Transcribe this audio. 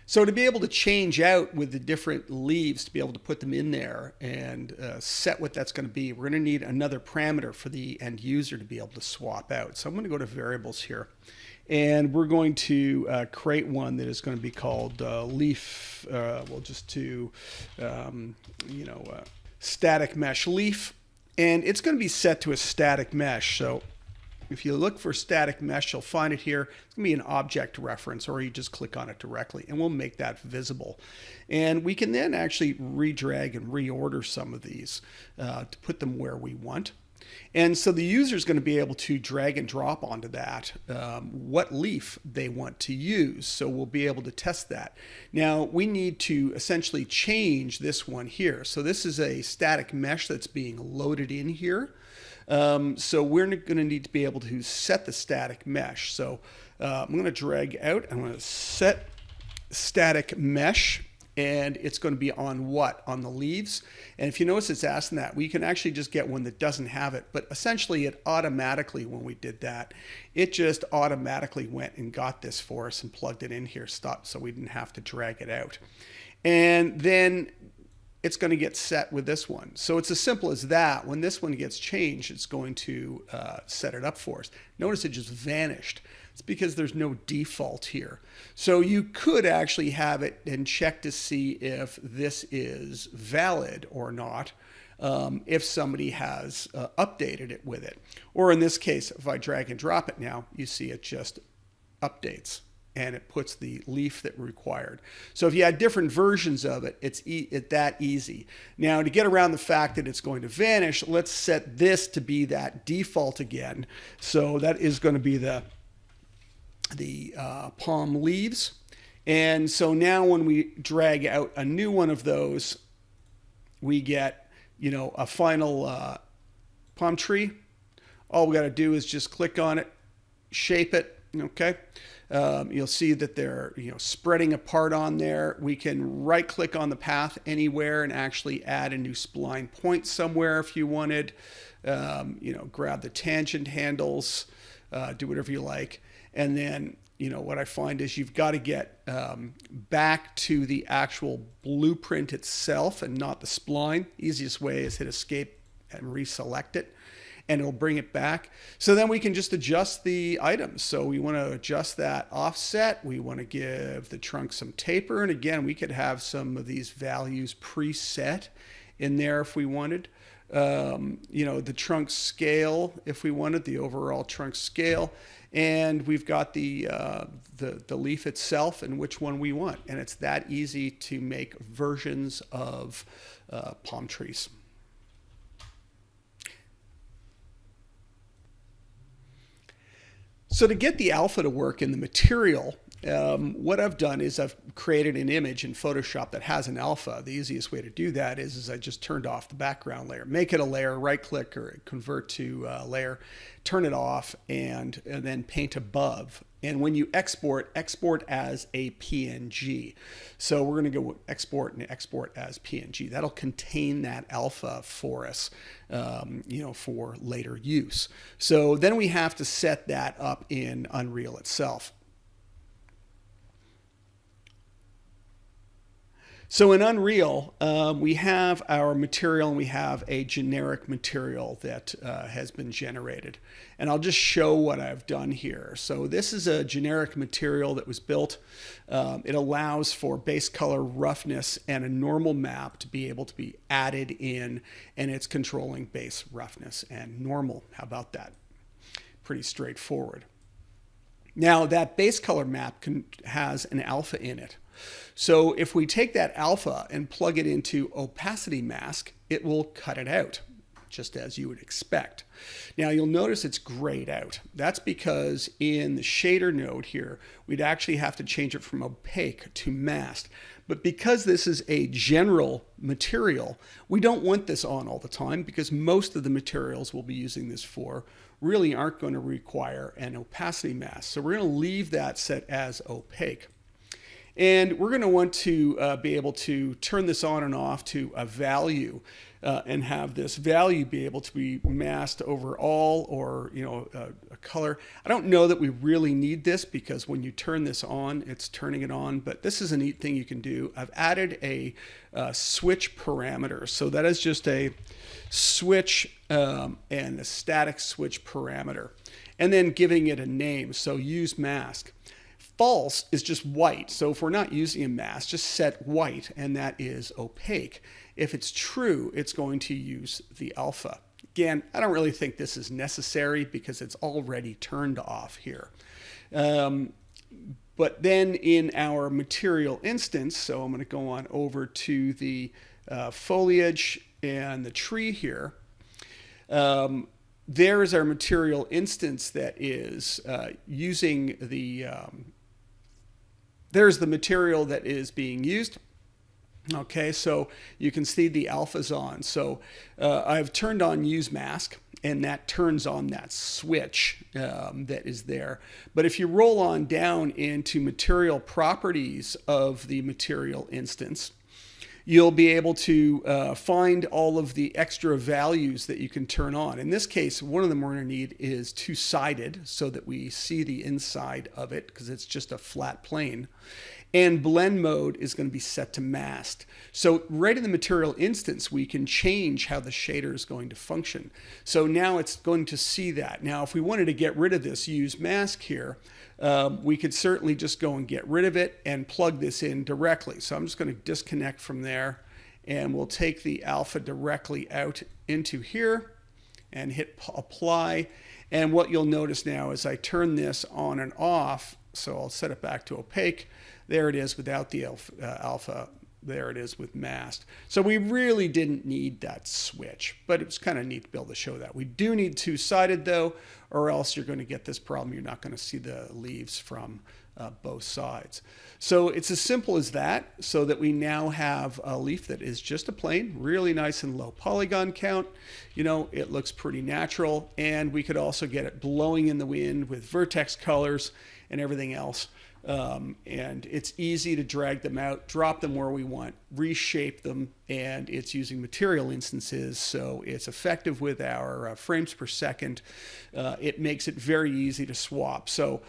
So to be able to change out with the different leaves, to be able to put them in there and set what that's going to be, we're going to need another parameter for the end user to be able to swap out. So I'm going to go to variables here, and we're going to create one that is going to be called leaf. We'll just do, static mesh leaf, and it's going to be set to a static mesh. So if you look for static mesh, you'll find it here. It's going to be an object reference, or you just click on it directly, and we'll make that visible. And we can then actually redrag and reorder some of these to put them where we want. And so the user is going to be able to drag and drop onto that what leaf they want to use. So we'll be able to test that. Now we need to essentially change this one here. So this is a static mesh that's being loaded in here. So we're going to need to be able to set the static mesh. So I'm going to drag out. I'm going to set static mesh, and it's going to be on what? On the leaves. And if you notice it's asking that, we can actually just get one that doesn't have it. But essentially it automatically, when we did that, it just automatically went and got this for us and plugged it in here, stopped, so we didn't have to drag it out. And then it's going to get set with this one. So it's as simple as that. When this one gets changed, it's going to set it up for us. Notice it just vanished. It's because there's no default here. So you could actually have it and check to see if this is valid or not, if somebody has updated it with it. Or in this case, if I drag and drop it now, you see it just updates, and it puts the leaf that required. So if you had different versions of it, it's that easy. Now to get around the fact that it's going to vanish, let's set this to be that default again. So that is going to be the palm leaves. And so now when we drag out a new one of those, we get, a final palm tree. All we got to do is just click on it, shape it. Okay. You'll see that they're spreading apart on there. We can right click on the path anywhere and actually add a new spline point somewhere if you wanted. Grab the tangent handles, do whatever you like. And then what I find is you've got to get back to the actual blueprint itself and not the spline. Easiest way is hit escape and reselect it, and it'll bring it back. So then we can just adjust the items. So we want to adjust that offset. We want to give the trunk some taper. And again, we could have some of these values preset in there if we wanted. The trunk scale, if we wanted, the overall trunk scale. And we've got the leaf itself and which one we want. And it's that easy to make versions of palm trees. So to get the alpha to work in the material, what I've done is I've created an image in Photoshop that has an alpha. The easiest way to do that is I just turned off the background layer. Make it a layer, right click or convert to layer, turn it off, and then paint above. And when you export as a PNG. So we're going to go export and export as PNG. That'll contain that alpha for us, for later use. So then we have to set that up in Unreal itself. So in Unreal, we have our material and we have a generic material that has been generated. And I'll just show what I've done here. So this is a generic material that was built. It allows for base color, roughness, and a normal map to be able to be added in, and it's controlling base, roughness, and normal. How about that? Pretty straightforward. Now that base color map has an alpha in it. So if we take that alpha and plug it into opacity mask, it will cut it out, just as you would expect. Now you'll notice it's grayed out. That's because in the shader node here, we'd actually have to change it from opaque to masked. But because this is a general material, we don't want this on all the time because most of the materials we'll be using this for really aren't going to require an opacity mask. So we're going to leave that set as opaque. And we're going to want to be able to turn this on and off to a value and have this value be able to be masked over all, or a color. I don't know that we really need this because when you turn this on, it's turning it on, but this is a neat thing you can do. I've added a switch parameter. So that is just a switch and a static switch parameter, and then giving it a name. So use mask. False is just white. So if we're not using a mask, just set white, and that is opaque. If it's true, it's going to use the alpha. Again, I don't really think this is necessary because it's already turned off here. But then in our material instance, so I'm going to go on over to the foliage and the tree here. There is our material instance that is using the there's the material that is being used. Okay, so you can see the alpha's on. So I've turned on use mask, and that turns on that switch that is there. But if you roll on down into material properties of the material instance, you'll be able to find all of the extra values that you can turn on. In this case, one of them we're going to need is two-sided so that we see the inside of it because it's just a flat plane. And blend mode is going to be set to masked. So right in the material instance, we can change how the shader is going to function. So now it's going to see that. Now, if we wanted to get rid of this use mask here, we could certainly just go and get rid of it and plug this in directly. So I'm just going to disconnect from there, and we'll take the alpha directly out into here and hit apply. And what you'll notice now is I turn this on and off. So I'll set it back to opaque. There it is without the alpha. There it is with masked. So we really didn't need that switch, but it's kind of neat to be able to show that. We do need two-sided though, or else you're going to get this problem. You're not going to see the leaves from both sides. So it's as simple as that, so that we now have a leaf that is just a plane, really nice and low polygon count. It looks pretty natural, and we could also get it blowing in the wind with vertex colors and everything else. And it's easy to drag them out, drop them where we want, reshape them, and it's using material instances, so it's effective with our frames per second. It makes it very easy to swap. So